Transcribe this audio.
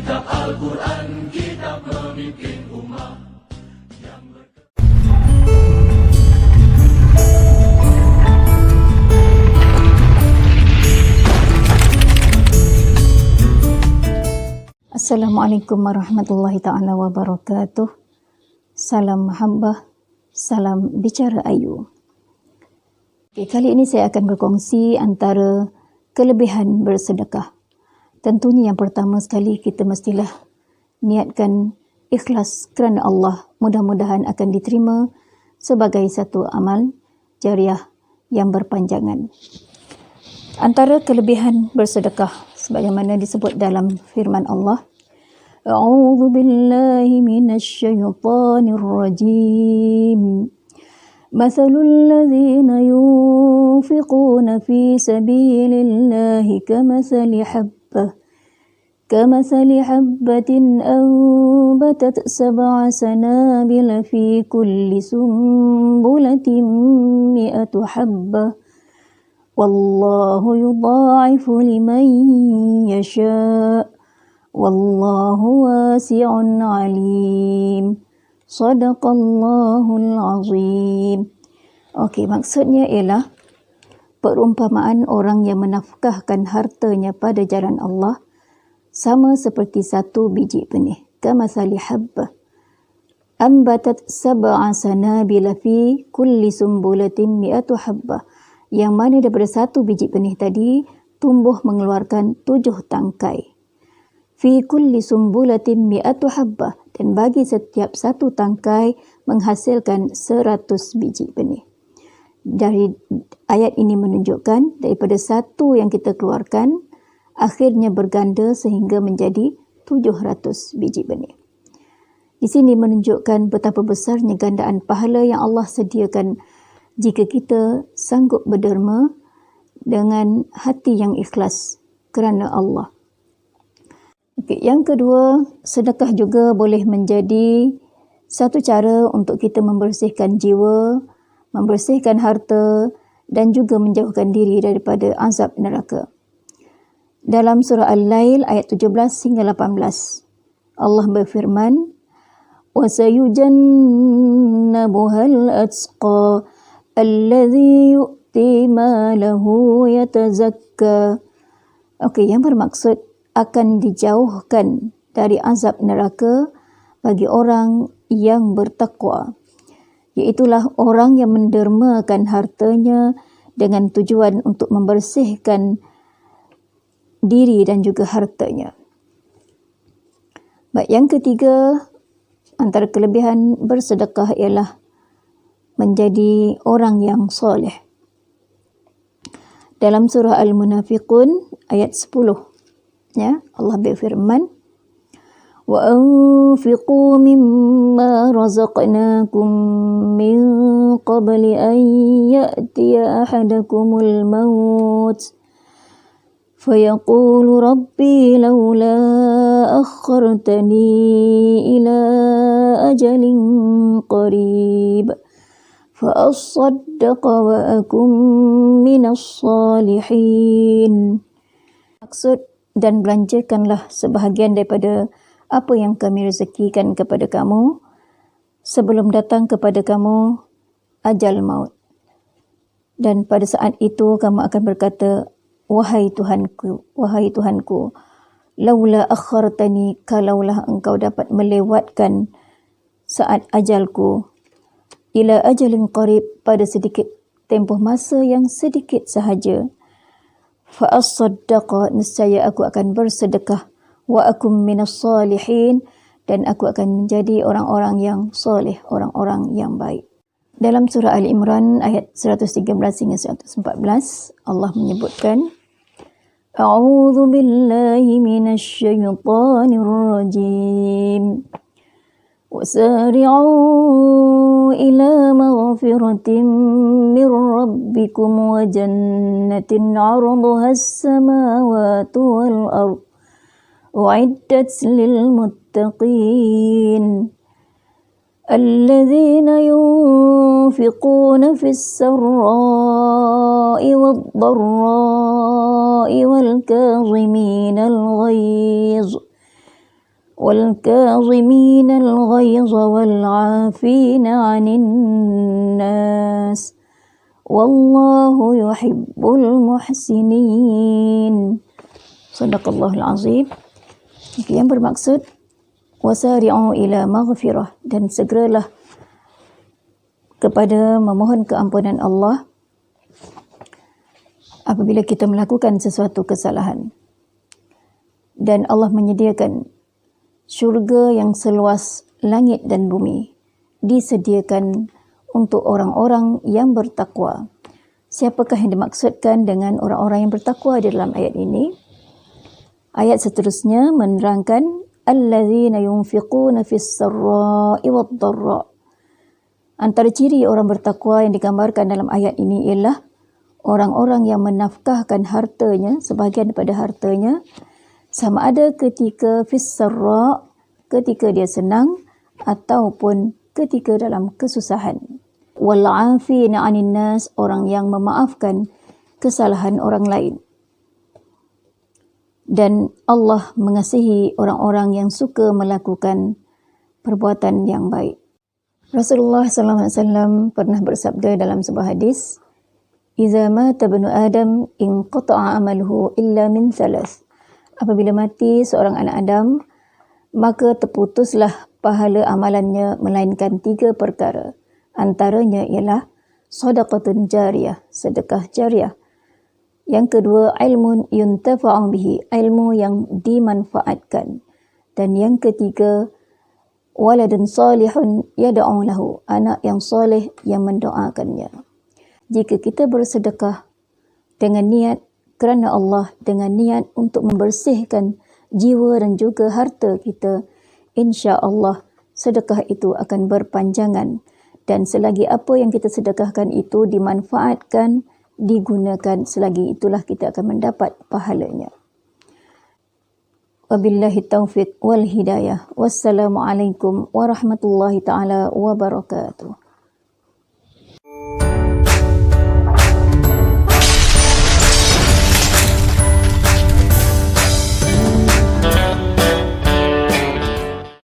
Kitab Al-Quran, kitab pemimpin umat. Assalamualaikum warahmatullahi ta'ala wabarakatuh. Salam mahabbah, salam bicara ayu. Kali ini saya akan berkongsi antara kelebihan bersedekah. Tentunya yang pertama sekali kita mestilah niatkan ikhlas kerana Allah. Mudah-mudahan akan diterima sebagai satu amal jariah yang berpanjangan. Antara kelebihan bersedekah sebagaimana disebut dalam firman Allah, A'udzu billahi minasy syaithanir rajim. Mathalul ladzina yunfiquna fi sabilillahi kamathali habbatin anbatat sab'a sanabila fi kulli sumbulatin mi'atu habbah. Wallahu yudha'ifu liman yasha'. Wallahu wasi'un alim. Sadaqallahul azim. Okey, maksudnya ialah perumpamaan orang yang menafkahkan hartanya pada jalan Allah sama seperti satu biji benih. Kamathali habbah ambatat sab'a sanabila fi kulli sumbulatin mi'atu habbah. Yang mana daripada satu biji benih tadi tumbuh mengeluarkan 7 tangkai. Fi kulli sumbulatin mi'atu habbah, dan bagi setiap satu tangkai menghasilkan 100 biji benih. Dari ayat ini menunjukkan daripada satu yang kita keluarkan akhirnya berganda sehingga menjadi 700 biji benih. Di sini menunjukkan betapa besarnya gandaan pahala yang Allah sediakan jika kita sanggup berderma dengan hati yang ikhlas kerana Allah. Okay, yang kedua, sedekah juga boleh menjadi satu cara untuk kita membersihkan jiwa, membersihkan harta dan juga menjauhkan diri daripada azab neraka. Dalam surah Al-Lail ayat 17 hingga 18, Allah berfirman, وَسَيُجَنَّبُهَا الْأَتْقَى الَّذِي يُؤْتِي مَالَهُ يَتَزَكَّى. Okey, yang bermaksud akan dijauhkan dari azab neraka bagi orang yang bertakwa. Iaitulah orang yang mendermakan hartanya dengan tujuan untuk membersihkan diri dan juga hartanya. Baik, yang ketiga, antara kelebihan bersedekah ialah menjadi orang yang soleh. Dalam surah Al-Munafiqun ayat 10, ya, Allah berfirman, وَأَنْفِقُوا مِمَّا رَزَقْنَاكُمْ مِنْ قَبْلِ أَنْ يَأْتِيَ أَحَدَكُمُ الْمَوْتُ فَيَقُولُ رَبِّي لَوْلَا أَخَّرْتَنِي إِلَى أَجَلٍ قَرِيبٍ فَأَصَّدَّقَ وَأَكُنْ مِنَ الصَّالِحِينَ. Maksud, dan belanjakanlah sebahagian daripada apa yang kami rezekikan kepada kamu sebelum datang kepada kamu ajal maut. Dan pada saat itu kamu akan berkata, wahai Tuhanku, laula akhartani, kalaulah engkau dapat melewatkan saat ajalku, ila ajalin qarib, pada sedikit tempoh masa yang sedikit sahaja, fa as-saddaqa, nescaya aku akan bersedekah, wa akum minas salihin, dan aku akan menjadi orang-orang yang soleh, orang-orang yang baik. Dalam surah Al-Imran ayat 113 hingga 114, Allah menyebutkan, A'udzu billahi minasy syaithanir rajim. وَسَارِعُوا إِلَى مَغْفِرَةٍ مِّن رَّبِّكُمْ وَجَنَّةٍ عَرْضُهَا السَّمَاوَاتُ وَالْأَرْضُ أُعِدَّتْ لِلْمُتَّقِينَ الَّذِينَ يُنفِقُونَ فِي السَّرَّاءِ وَالضَّرَّاءِ وَالْكَاظِمِينَ الْغَيْظَ والكاظمين الغيظ والعافين عن الناس والله يحب المحسنين. Sadaqallahul azim. Yang bermaksud wasari'u ila maghfirah, dan segeralah kepada memohon keampunan Allah apabila kita melakukan sesuatu kesalahan. Dan Allah menyediakan syurga yang seluas langit dan bumi, disediakan untuk orang-orang yang bertakwa. Siapakah yang dimaksudkan dengan orang-orang yang bertakwa di dalam ayat ini? Ayat seterusnya menerangkan allazina yunfiquna fis sarra'i wad dharra. Antara ciri orang bertakwa yang digambarkan dalam ayat ini ialah orang-orang yang menafkahkan hartanya, sebahagian daripada hartanya, sama ada ketika fis sarra', ketika dia senang, ataupun ketika dalam kesusahan. Wal 'afina 'anil nas, orang yang memaafkan kesalahan orang lain. Dan Allah mengasihi orang-orang yang suka melakukan perbuatan yang baik. Rasulullah SAW pernah bersabda dalam sebuah hadis, "Iza mata ibnu Adam inqata'a amaluhu illa min thalath." Apabila mati seorang anak Adam, maka terputuslah pahala amalannya melainkan 3 perkara. Antaranya ialah sadaqatun jariyah, sedekah jariah. Yang kedua, ilmun yuntafa'u bihi, ilmu yang dimanfaatkan. Dan yang ketiga, waladun salihun yad'u lahu, anak yang soleh yang mendoakannya. Jika kita bersedekah dengan niat kerana Allah, dengan niat untuk membersihkan jiwa dan juga harta kita, insya-Allah sedekah itu akan berpanjangan. Dan selagi apa yang kita sedekahkan itu dimanfaatkan, digunakan, selagi itulah kita akan mendapat pahalanya. Wabillahi taufiq wal hidayah. Wassalamualaikum warahmatullahi taala wabarakatuh.